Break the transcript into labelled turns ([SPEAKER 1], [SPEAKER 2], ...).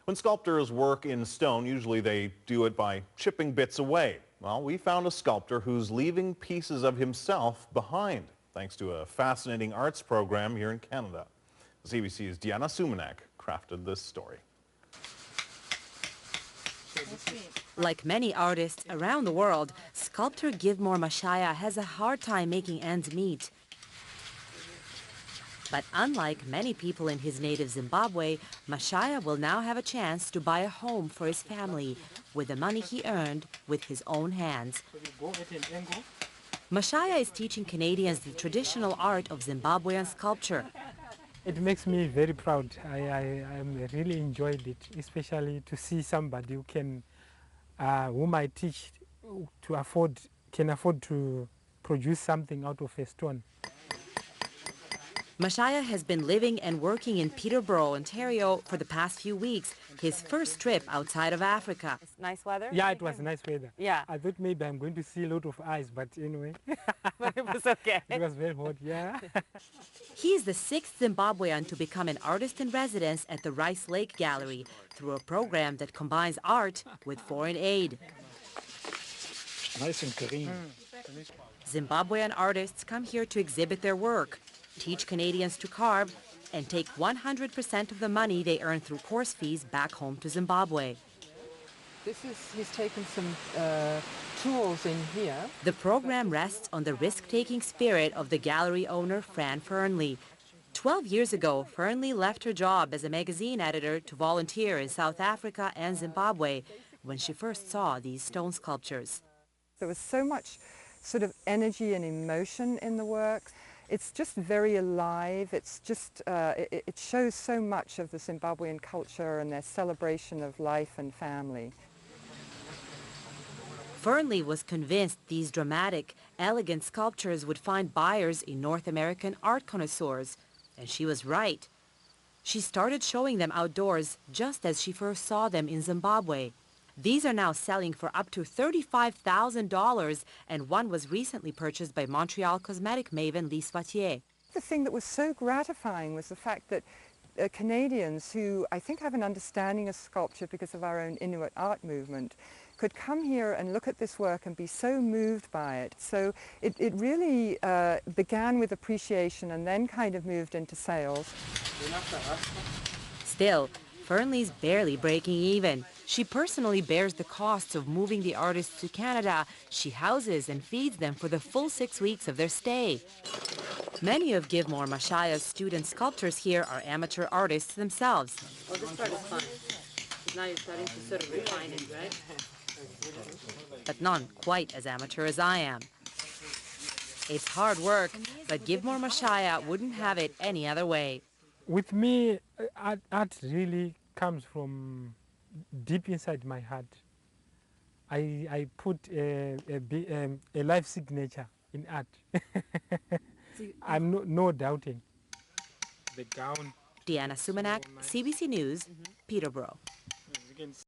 [SPEAKER 1] When sculptors work in stone, usually they do it by chipping bits away. Well, we found a sculptor who's leaving pieces of himself behind, thanks to a fascinating arts program here in Canada. CBC's Diana Sumanak crafted this story.
[SPEAKER 2] Like many artists around the world, sculptor Givemore Mashaya has a hard time making ends meet. But unlike many people in his native Zimbabwe, Mashaya will now have a chance to buy a home for his family with the money he earned with his own hands. Mashaya is teaching Canadians the traditional art of Zimbabwean sculpture.
[SPEAKER 3] It makes me very proud. I really enjoyed it, especially to see somebody who can, whom I teach, can afford to produce something out of a stone.
[SPEAKER 2] Mashaya has been living and working in Peterborough, Ontario for the past few weeks, his first trip outside of Africa. Nice weather?
[SPEAKER 3] Yeah, it was nice weather.
[SPEAKER 2] Yeah.
[SPEAKER 3] I thought maybe I'm going to see a lot of ice, but anyway.
[SPEAKER 2] But it was okay.
[SPEAKER 3] It was very hot, yeah.
[SPEAKER 2] He is the 6th Zimbabwean to become an artist in residence at the Rice Lake Gallery through a program that combines art with foreign aid.
[SPEAKER 3] Nice and green.
[SPEAKER 2] Zimbabwean artists come here to exhibit their work, teach Canadians to carve, and take 100% of the money they earn through course fees back home to Zimbabwe.
[SPEAKER 4] He's taken some tools in here.
[SPEAKER 2] The program rests on the risk-taking spirit of the gallery owner, Fran Fernley. 12 years ago, Fernley left her job as a magazine editor to volunteer in South Africa and Zimbabwe when she first saw these stone sculptures.
[SPEAKER 4] There was so much sort of energy and emotion in the work. It's just very alive. It's just, it shows so much of the Zimbabwean culture and their celebration of life and family.
[SPEAKER 2] Fernley was convinced these dramatic, elegant sculptures would find buyers in North American art connoisseurs, and she was right. She started showing them outdoors just as she first saw them in Zimbabwe. These are now selling for up to $35,000, and one was recently purchased by Montreal cosmetic maven Lise Wattier.
[SPEAKER 4] The thing that was so gratifying was the fact that Canadians who I think have an understanding of sculpture because of our own Inuit art movement could come here and look at this work and be so moved by it. So it really began with appreciation and then kind of moved into sales.
[SPEAKER 2] Still, Fernley's barely breaking even. She personally bears the costs of moving the artists to Canada. She houses and feeds them for the full 6 weeks of their stay. Many of Givemore Mashaya's student sculptors here are amateur artists themselves. Oh, this part is fun. Now you're starting to sort of refine it, right? But none quite as amateur as I am. It's hard work, but Givemore Mashaya wouldn't have it any other way.
[SPEAKER 3] With me, art really comes from deep inside my heart. I put a life signature in art. I'm no doubting. The gown.
[SPEAKER 2] Diana Sumanak, CBC News, Peterborough.